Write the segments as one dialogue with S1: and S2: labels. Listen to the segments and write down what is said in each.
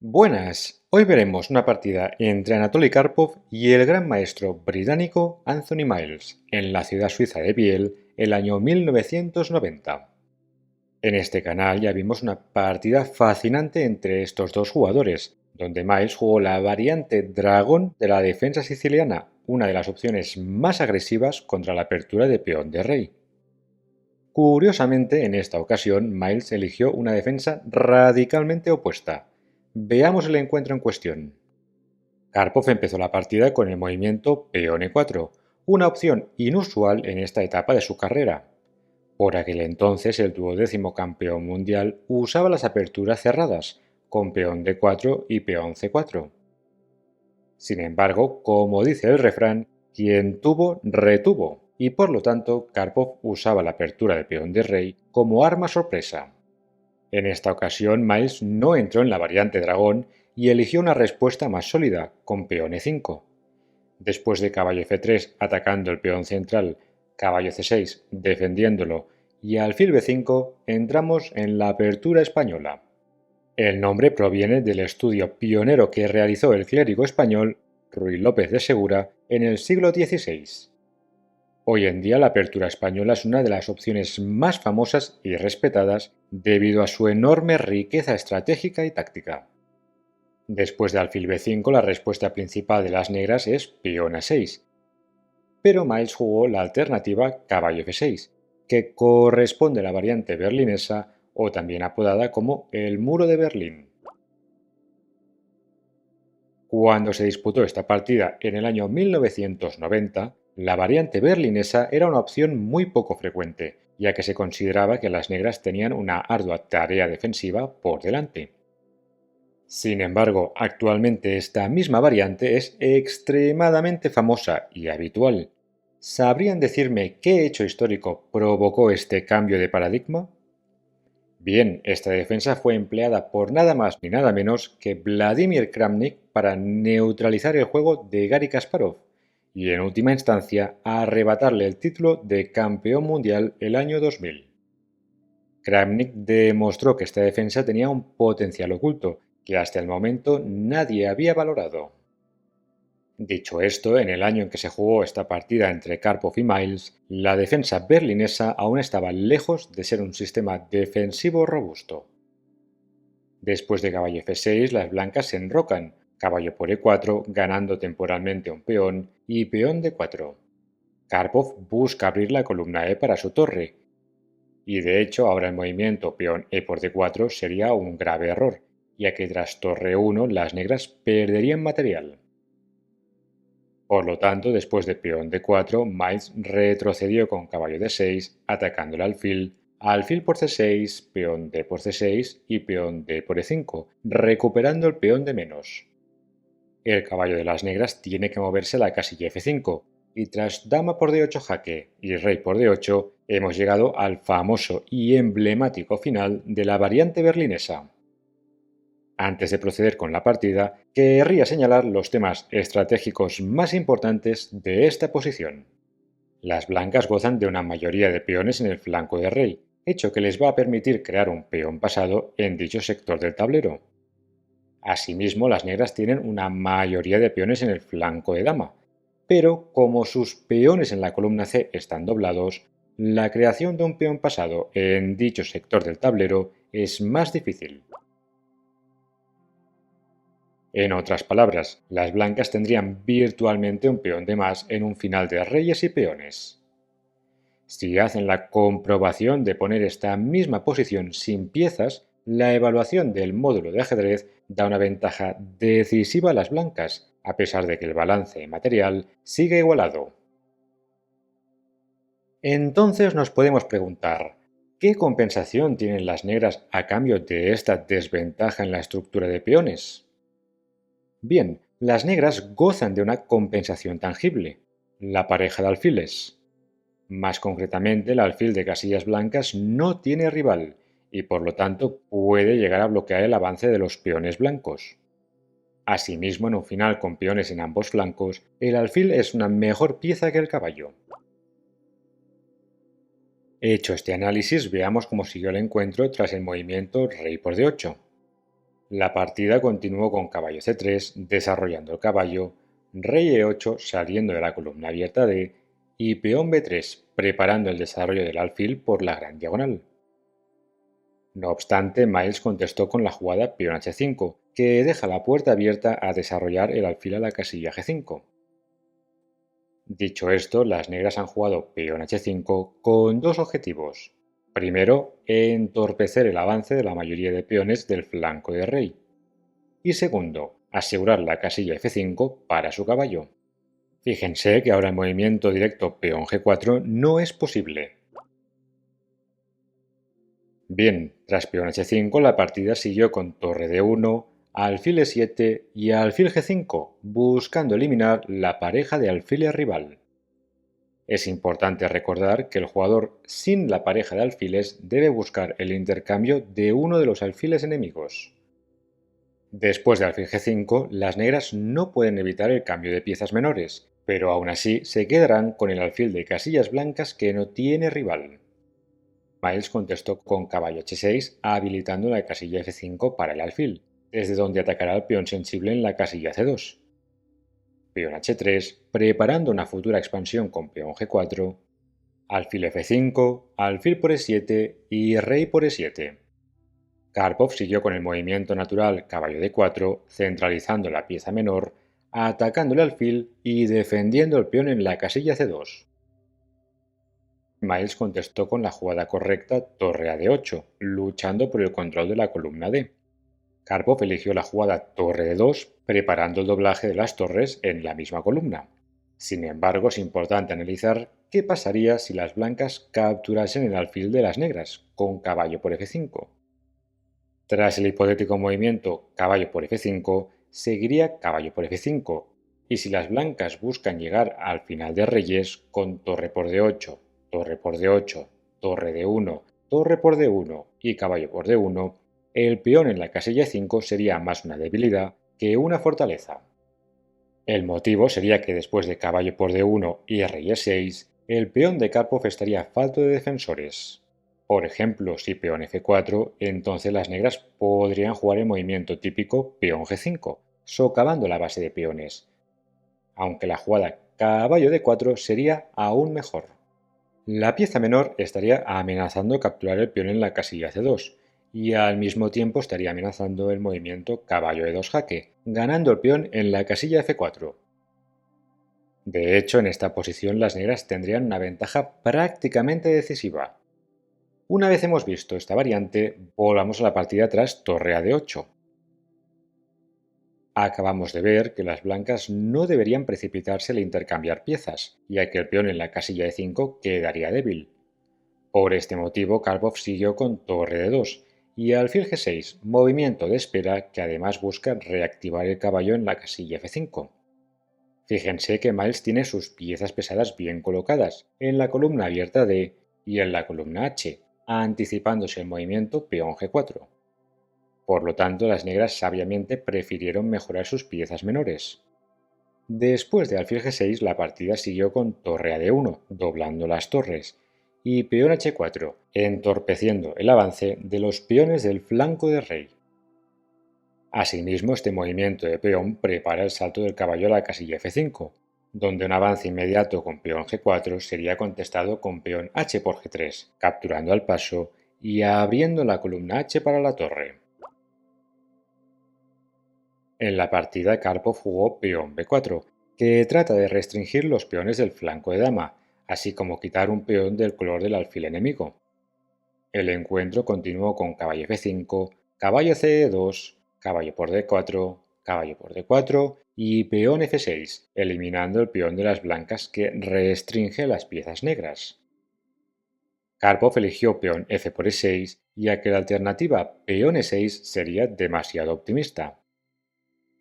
S1: Buenas, hoy veremos una partida entre Anatoly Karpov y el gran maestro británico Anthony Miles en la ciudad suiza de Biel el año 1990. En este canal ya vimos una partida fascinante entre estos dos jugadores, donde Miles jugó la variante dragón de la defensa siciliana, una de las opciones más agresivas contra la apertura de peón de rey. Curiosamente, en esta ocasión, Miles eligió una defensa radicalmente opuesta. Veamos el encuentro en cuestión. Karpov empezó la partida con el movimiento peón e4, una opción inusual en esta etapa de su carrera. Por aquel entonces el duodécimo campeón mundial usaba las aperturas cerradas, con peón d4 y peón c4. Sin embargo, como dice el refrán, quien tuvo, retuvo, y por lo tanto Karpov usaba la apertura de peón de rey como arma sorpresa. En esta ocasión Miles no entró en la variante dragón y eligió una respuesta más sólida, con peón e5. Después de caballo f3 atacando el peón central, caballo c6 defendiéndolo y alfil b5 entramos en la apertura española. El nombre proviene del estudio pionero que realizó el clérigo español Ruy López de Segura en el siglo XVI. Hoy en día la apertura española es una de las opciones más famosas y respetadas debido a su enorme riqueza estratégica y táctica. Después de alfil b5 la respuesta principal de las negras es peón a6, pero Miles jugó la alternativa caballo f6, que corresponde a la variante berlinesa o también apodada como el muro de Berlín. Cuando se disputó esta partida en el año 1990, la variante berlinesa era una opción muy poco frecuente, ya que se consideraba que las negras tenían una ardua tarea defensiva por delante. Sin embargo, actualmente esta misma variante es extremadamente famosa y habitual. ¿Sabrían decirme qué hecho histórico provocó este cambio de paradigma? Bien, esta defensa fue empleada por nada más ni nada menos que Vladimir Kramnik para neutralizar el juego de Garry Kasparov y en última instancia arrebatarle el título de campeón mundial el año 2000. Kramnik demostró que esta defensa tenía un potencial oculto que hasta el momento nadie había valorado. Dicho esto, en el año en que se jugó esta partida entre Karpov y Miles, la defensa berlinesa aún estaba lejos de ser un sistema defensivo robusto. Después de caballo f6, las blancas se enrocan, caballo por e4, ganando temporalmente un peón, y peón d4. Karpov busca abrir la columna e para su torre, y de hecho ahora el movimiento peón e por d4 sería un grave error, ya que tras torre 1 las negras perderían material. Por lo tanto, después de peón d4, Miles retrocedió con caballo d6, atacando el alfil por c6, peón d por c6 y peón d por e5, recuperando el peón de menos. El caballo de las negras tiene que moverse a la casilla f5, y tras dama por d8 jaque y rey por d8, hemos llegado al famoso y emblemático final de la variante berlinesa. Antes de proceder con la partida, querría señalar los temas estratégicos más importantes de esta posición. Las blancas gozan de una mayoría de peones en el flanco de rey, hecho que les va a permitir crear un peón pasado en dicho sector del tablero. Asimismo, las negras tienen una mayoría de peones en el flanco de dama, pero como sus peones en la columna C están doblados, la creación de un peón pasado en dicho sector del tablero es más difícil. En otras palabras, las blancas tendrían virtualmente un peón de más en un final de reyes y peones. Si hacen la comprobación de poner esta misma posición sin piezas, la evaluación del módulo de ajedrez da una ventaja decisiva a las blancas, a pesar de que el balance material sigue igualado. Entonces nos podemos preguntar, ¿qué compensación tienen las negras a cambio de esta desventaja en la estructura de peones? Bien, las negras gozan de una compensación tangible, la pareja de alfiles. Más concretamente, el alfil de casillas blancas no tiene rival y por lo tanto puede llegar a bloquear el avance de los peones blancos. Asimismo, en un final con peones en ambos flancos, el alfil es una mejor pieza que el caballo. Hecho este análisis, veamos cómo siguió el encuentro tras el movimiento rey por d8. La partida continuó con caballo C3 desarrollando el caballo, rey E8 saliendo de la columna abierta D y peón B3 preparando el desarrollo del alfil por la gran diagonal. No obstante, Miles contestó con la jugada peón H5, que deja la puerta abierta a desarrollar el alfil a la casilla G5. Dicho esto, las negras han jugado peón H5 con dos objetivos. Primero, entorpecer el avance de la mayoría de peones del flanco de rey. Y segundo, asegurar la casilla F5 para su caballo. Fíjense que ahora el movimiento directo peón G4 no es posible. Bien, tras peón H5 la partida siguió con torre D1, alfil E7 y alfil G5, buscando eliminar la pareja de alfiles rival. Es importante recordar que el jugador sin la pareja de alfiles debe buscar el intercambio de uno de los alfiles enemigos. Después de alfil G5, las negras no pueden evitar el cambio de piezas menores, pero aún así se quedarán con el alfil de casillas blancas que no tiene rival. Miles contestó con caballo H6 habilitando la casilla F5 para el alfil, desde donde atacará al peón sensible en la casilla C2. Peón H3, preparando una futura expansión con peón G4, alfil F5, alfil por E7 y rey por E7. Karpov siguió con el movimiento natural caballo D4, centralizando la pieza menor, atacando el alfil y defendiendo el peón en la casilla C2. Miles contestó con la jugada correcta torre a D8, luchando por el control de la columna D. Karpov eligió la jugada torre D2, preparando el doblaje de las torres en la misma columna. Sin embargo, es importante analizar qué pasaría si las blancas capturasen el alfil de las negras, con caballo por F5. Tras el hipotético movimiento caballo por F5, seguiría caballo por F5, y si las blancas buscan llegar al final de reyes con torre por D8, torre por D8, torre D1, torre por D1 y caballo por D1, el peón en la casilla 5 sería más una debilidad que una fortaleza. El motivo sería que después de caballo por D1 y rey E6, el peón de Karpov estaría falto de defensores. Por ejemplo, si peón F4, entonces las negras podrían jugar el movimiento típico peón G5, socavando la base de peones, aunque la jugada caballo D4 sería aún mejor. La pieza menor estaría amenazando capturar el peón en la casilla C2, y al mismo tiempo estaría amenazando el movimiento caballo E2 jaque, ganando el peón en la casilla F4. De hecho, en esta posición las negras tendrían una ventaja prácticamente decisiva. Una vez hemos visto esta variante, volvamos a la partida tras torre a D8. Acabamos de ver que las blancas no deberían precipitarse al intercambiar piezas, ya que el peón en la casilla E5 quedaría débil. Por este motivo, Karpov siguió con torre D2 y alfil G6, movimiento de espera que además busca reactivar el caballo en la casilla F5. Fíjense que Miles tiene sus piezas pesadas bien colocadas en la columna abierta D y en la columna H, anticipándose el movimiento peón G4. Por lo tanto, las negras sabiamente prefirieron mejorar sus piezas menores. Después de alfil G6, la partida siguió con torre a D1, doblando las torres, y peón H4, entorpeciendo el avance de los peones del flanco de rey. Asimismo, este movimiento de peón prepara el salto del caballo a la casilla F5, donde un avance inmediato con peón G4 sería contestado con peón H por G3, capturando al paso y abriendo la columna H para la torre. En la partida Karpov jugó peón B4, que trata de restringir los peones del flanco de dama, así como quitar un peón del color del alfil enemigo. El encuentro continuó con caballo F5, caballo C2, caballo por D4, caballo por D4 y peón F6, eliminando el peón de las blancas que restringe las piezas negras. Karpov eligió peón F por E6, ya que la alternativa peón E6 sería demasiado optimista.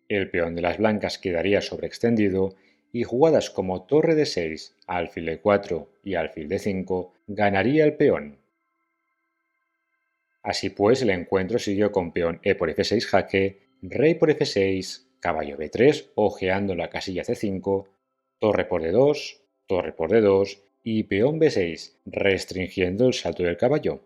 S1: El peón de las blancas quedaría sobreextendido y jugadas como torre D6, alfil E4 y alfil D5 ganaría el peón. Así pues, el encuentro siguió con peón E por F6 jaque, rey por F6, caballo B3 ojeando la casilla C5, torre por D2, torre por D2 y peón B6 restringiendo el salto del caballo.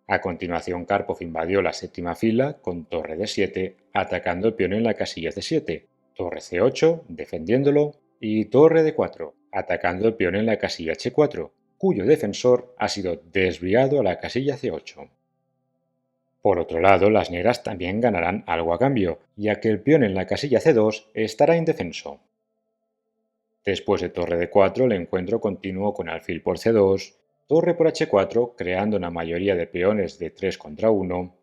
S1: A continuación, Karpov invadió la séptima fila con torre D7, atacando el peón en la casilla C7, torre C8, defendiéndolo, y torre D4, atacando el peón en la casilla H4, cuyo defensor ha sido desviado a la casilla C8. Por otro lado, las negras también ganarán algo a cambio, ya que el peón en la casilla C2 estará indefenso. Después de torre D4, el encuentro continuó con alfil por C2, torre por H4, creando una mayoría de peones de 3 contra 1,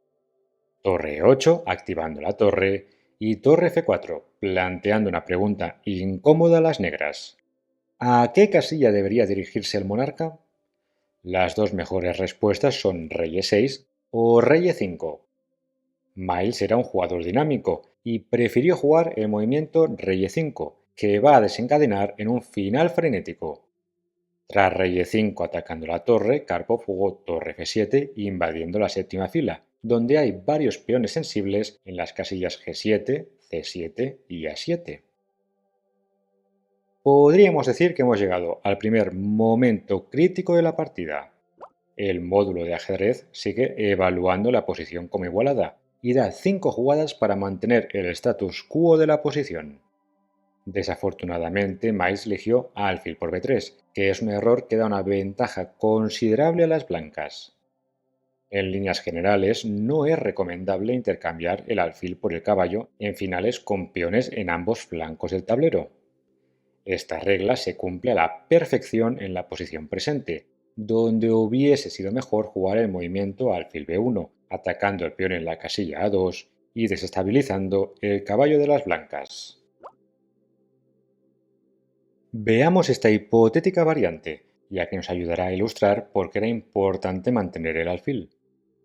S1: torre E8, activando la torre, y torre F4, planteando una pregunta incómoda a las negras. ¿A qué casilla debería dirigirse el monarca? Las dos mejores respuestas son rey E6 o rey E5. Miles era un jugador dinámico y prefirió jugar el movimiento rey E5, que va a desencadenar en un final frenético. Tras rey E5 atacando la torre, Karpov jugó torre F7 invadiendo la séptima fila, donde hay varios peones sensibles en las casillas G7, C7 y A7. Podríamos decir que hemos llegado al primer momento crítico de la partida. El módulo de ajedrez sigue evaluando la posición como igualada y da 5 jugadas para mantener el status quo de la posición. Desafortunadamente, Miles eligió alfil por b3, que es un error que da una ventaja considerable a las blancas. En líneas generales, no es recomendable intercambiar el alfil por el caballo en finales con peones en ambos flancos del tablero. Esta regla se cumple a la perfección en la posición presente, donde hubiese sido mejor jugar el movimiento alfil b1, atacando el peón en la casilla a2 y desestabilizando el caballo de las blancas. Veamos esta hipotética variante, ya que nos ayudará a ilustrar por qué era importante mantener el alfil.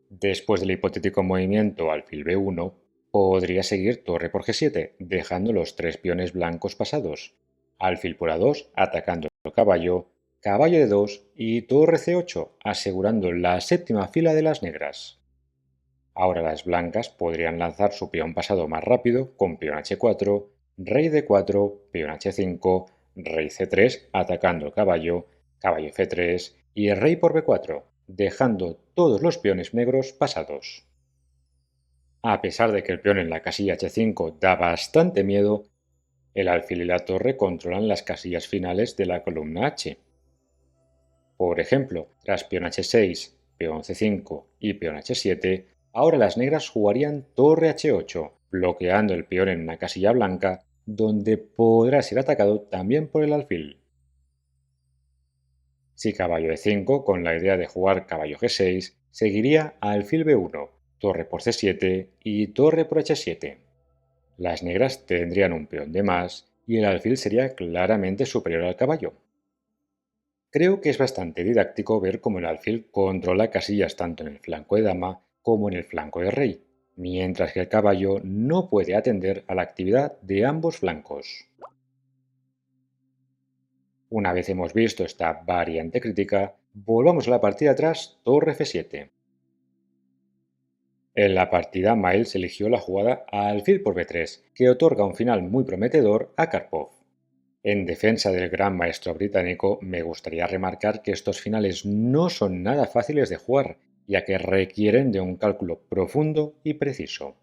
S1: Después del hipotético movimiento alfil b1, podría seguir torre por g7, dejando los 3 peones blancos pasados, alfil por a2, atacando el caballo, caballo d2 y torre c8, asegurando la séptima fila de las negras. Ahora las blancas podrían lanzar su peón pasado más rápido con peón h4, rey d4, peón h5, rey c3 atacando el caballo, caballo f3 y el rey por b4, dejando todos los peones negros pasados. A pesar de que el peón en la casilla h5 da bastante miedo, el alfil y la torre controlan las casillas finales de la columna H. Por ejemplo, tras peón h6, peón c5 y peón h7, ahora las negras jugarían torre h8, bloqueando el peón en una casilla blanca, donde podrá ser atacado también por el alfil. Si caballo e5, con la idea de jugar caballo g6, seguiría alfil b1, torre por c7 y torre por h7. Las negras tendrían un peón de más y el alfil sería claramente superior al caballo. Creo que es bastante didáctico ver cómo el alfil controla casillas tanto en el flanco de dama como en el flanco de rey, mientras que el caballo no puede atender a la actividad de ambos flancos. Una vez hemos visto esta variante crítica, volvamos a la partida atrás torre f7. En la partida Miles eligió la jugada alfil por b3, que otorga un final muy prometedor a Karpov. En defensa del gran maestro británico, me gustaría remarcar que estos finales no son nada fáciles de jugar, ya que requieren de un cálculo profundo y preciso.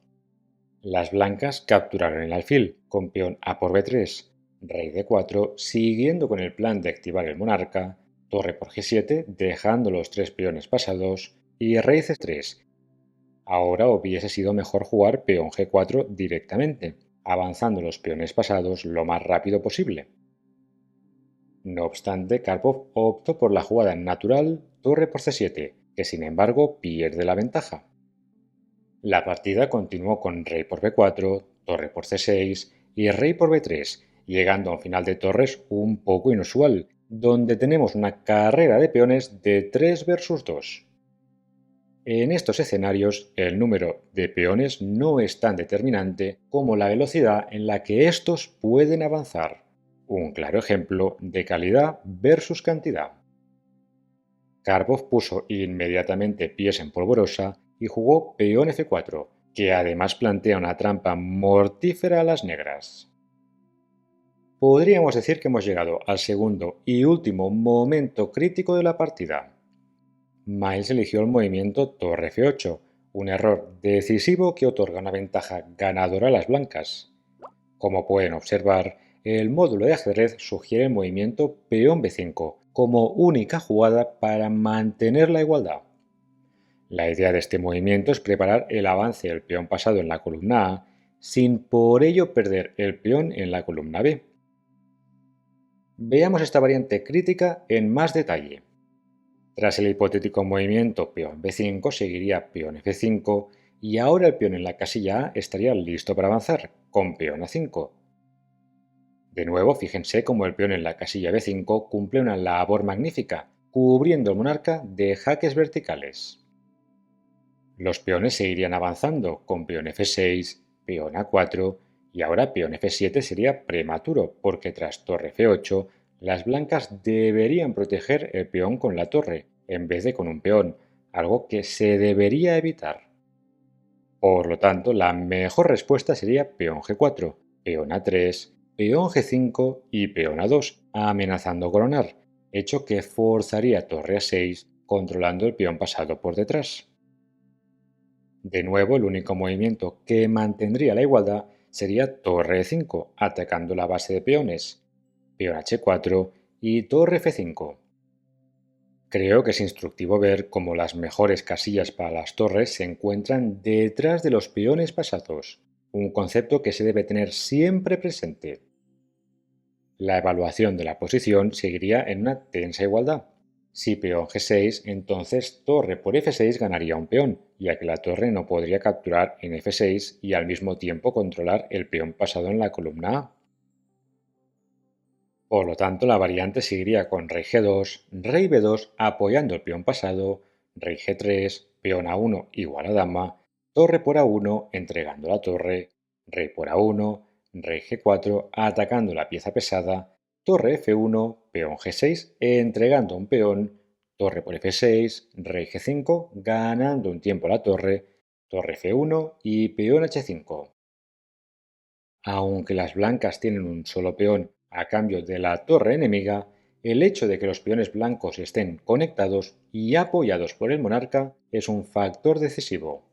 S1: Las blancas capturaron el alfil, con peón a por b3, rey d4, siguiendo con el plan de activar el monarca, torre por g7, dejando los 3 peones pasados, y rey c3. Ahora hubiese sido mejor jugar peón g4 directamente, avanzando los peones pasados lo más rápido posible. No obstante, Karpov optó por la jugada natural torre por c7, que sin embargo pierde la ventaja. La partida continuó con rey por b4, torre por c6 y rey por b3, llegando a un final de torres un poco inusual, donde tenemos una carrera de peones de 3 versus 2. En estos escenarios, el número de peones no es tan determinante como la velocidad en la que estos pueden avanzar. Un claro ejemplo de calidad versus cantidad. Karpov puso inmediatamente pies en polvorosa y jugó peón f4, que además plantea una trampa mortífera a las negras. Podríamos decir que hemos llegado al segundo y último momento crítico de la partida. Miles eligió el movimiento torre F8, un error decisivo que otorga una ventaja ganadora a las blancas. Como pueden observar, el módulo de ajedrez sugiere el movimiento peón B5 como única jugada para mantener la igualdad. La idea de este movimiento es preparar el avance del peón pasado en la columna A sin por ello perder el peón en la columna B. Veamos esta variante crítica en más detalle. Tras el hipotético movimiento peón B5 seguiría peón F5 y ahora el peón en la casilla A estaría listo para avanzar, con peón A5. De nuevo, fíjense cómo el peón en la casilla B5 cumple una labor magnífica, cubriendo al monarca de jaques verticales. Los peones seguirían avanzando con peón F6, peón A4 y ahora peón F7 sería prematuro porque tras torre F8 las blancas deberían proteger el peón con la torre en vez de con un peón, algo que se debería evitar. Por lo tanto, la mejor respuesta sería peón G4, peón A3, peón G5 y peón A2, amenazando coronar, hecho que forzaría torre A6 controlando el peón pasado por detrás. De nuevo, el único movimiento que mantendría la igualdad sería torre E5, atacando la base de peones, peón H4 y torre F5. Creo que es instructivo ver cómo las mejores casillas para las torres se encuentran detrás de los peones pasados, un concepto que se debe tener siempre presente. La evaluación de la posición seguiría en una tensa igualdad. Si peón G6, entonces torre por F6 ganaría un peón, ya que la torre no podría capturar en F6 y al mismo tiempo controlar el peón pasado en la columna A. Por lo tanto, la variante seguiría con rey G2, rey B2 apoyando el peón pasado, rey G3, peón A1 igual a dama, torre por A1 entregando la torre, rey por A1, rey G4 atacando la pieza pesada, torre F1, peón G6 entregando un peón, torre por F6, rey G5 ganando un tiempo la torre F1 y peón H5. Aunque las blancas tienen un solo peón a cambio de la torre enemiga, el hecho de que los peones blancos estén conectados y apoyados por el monarca es un factor decisivo.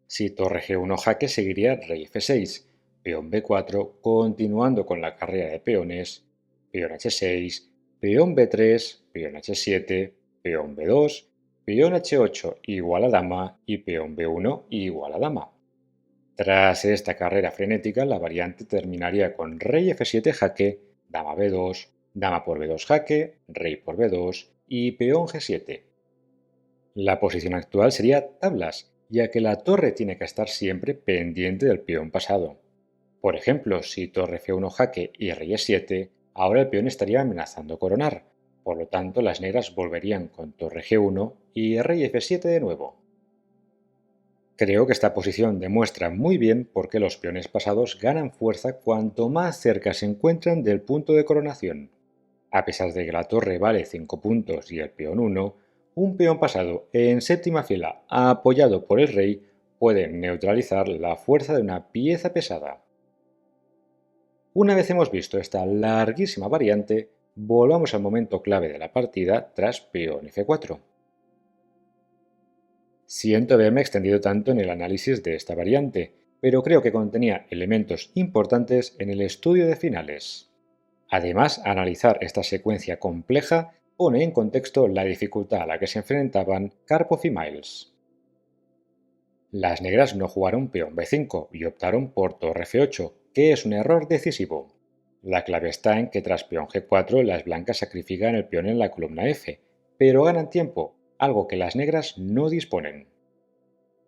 S1: Si torre G1 jaque seguiría rey F6, peón B4 continuando con la carrera de peones, peón H6, peón B3, peón H7, peón B2, peón H8 igual a dama y peón B1 igual a dama. Tras esta carrera frenética, la variante terminaría con rey F7 jaque, dama B2, dama por B2 jaque, rey por B2 y peón G7. La posición actual sería tablas, ya que la torre tiene que estar siempre pendiente del peón pasado. Por ejemplo, si torre F1 jaque y rey E7, ahora el peón estaría amenazando coronar, por lo tanto las negras volverían con torre G1 y rey F7 de nuevo. Creo que esta posición demuestra muy bien por qué los peones pasados ganan fuerza cuanto más cerca se encuentran del punto de coronación. A pesar de que la torre vale 5 puntos y el peón 1, un peón pasado en séptima fila apoyado por el rey puede neutralizar la fuerza de una pieza pesada. Una vez hemos visto esta larguísima variante, volvamos al momento clave de la partida tras peón F4. Siento haberme extendido tanto en el análisis de esta variante, pero creo que contenía elementos importantes en el estudio de finales. Además, analizar esta secuencia compleja pone en contexto la dificultad a la que se enfrentaban Karpov y Miles. Las negras no jugaron peón B5 y optaron por torre F8, que es un error decisivo. La clave está en que tras peón G4 las blancas sacrifican el peón en la columna F, pero ganan tiempo, algo que las negras no disponen.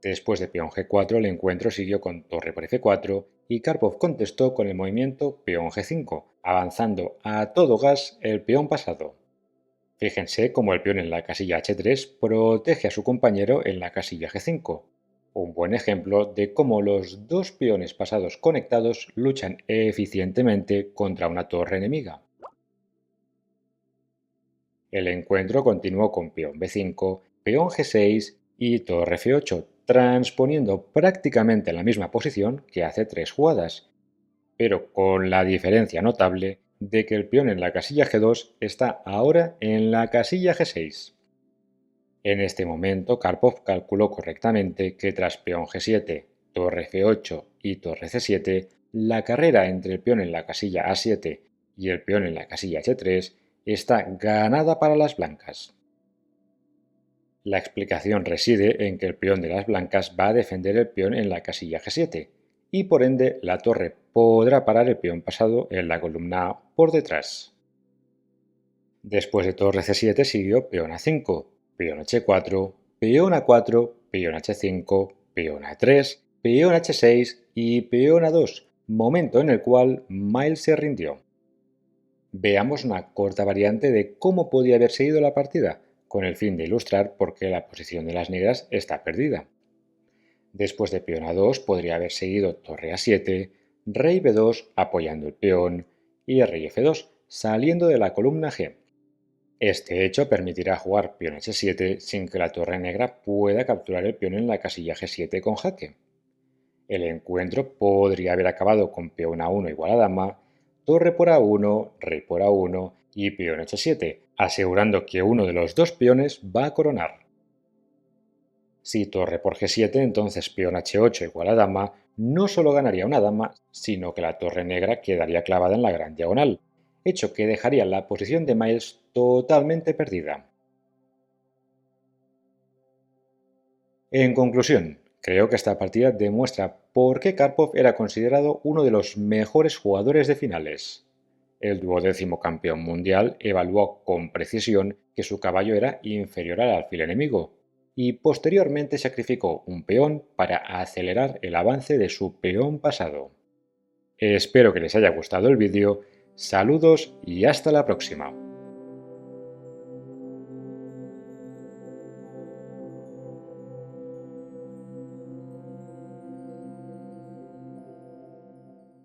S1: Después de peón G4 el encuentro siguió con torre por F4 y Karpov contestó con el movimiento peón G5, avanzando a todo gas el peón pasado. Fíjense cómo el peón en la casilla H3 protege a su compañero en la casilla G5, un buen ejemplo de cómo los dos peones pasados conectados luchan eficientemente contra una torre enemiga. El encuentro continuó con peón B5, peón G6 y torre F8, transponiendo prácticamente la misma posición que hace 3 jugadas, pero con la diferencia notable de que el peón en la casilla G2 está ahora en la casilla G6. En este momento, Karpov calculó correctamente que tras peón G7, torre F8 y torre C7, la carrera entre el peón en la casilla A7 y el peón en la casilla H3 está ganada para las blancas. La explicación reside en que el peón de las blancas va a defender el peón en la casilla G7 y por ende la torre podrá parar el peón pasado en la columna A por detrás. Después de torre C7 siguió peón A5, peón H4, peón A4, peón H5, peón A3, peón H6 y peón A2, momento en el cual Miles se rindió. Veamos una corta variante de cómo podía haber seguido la partida, con el fin de ilustrar por qué la posición de las negras está perdida. Después de peón A2 podría haber seguido torre A7, rey B2 apoyando el peón y rey F2 saliendo de la columna G. Este hecho permitirá jugar peón H7 sin que la torre negra pueda capturar el peón en la casilla G7 con jaque. El encuentro podría haber acabado con peón A1 igual a dama, torre por A1, rey por A1 y peón H7, asegurando que uno de los dos peones va a coronar. Si torre por G7, entonces peón H8 igual a dama, no solo ganaría una dama, sino que la torre negra quedaría clavada en la gran diagonal, hecho que dejaría la posición de Miles totalmente perdida. En conclusión, creo que esta partida demuestra por qué Karpov era considerado uno de los mejores jugadores de finales. El 12º campeón mundial evaluó con precisión que su caballo era inferior al alfil enemigo, y posteriormente sacrificó un peón para acelerar el avance de su peón pasado. Espero que les haya gustado el vídeo, saludos y hasta la próxima.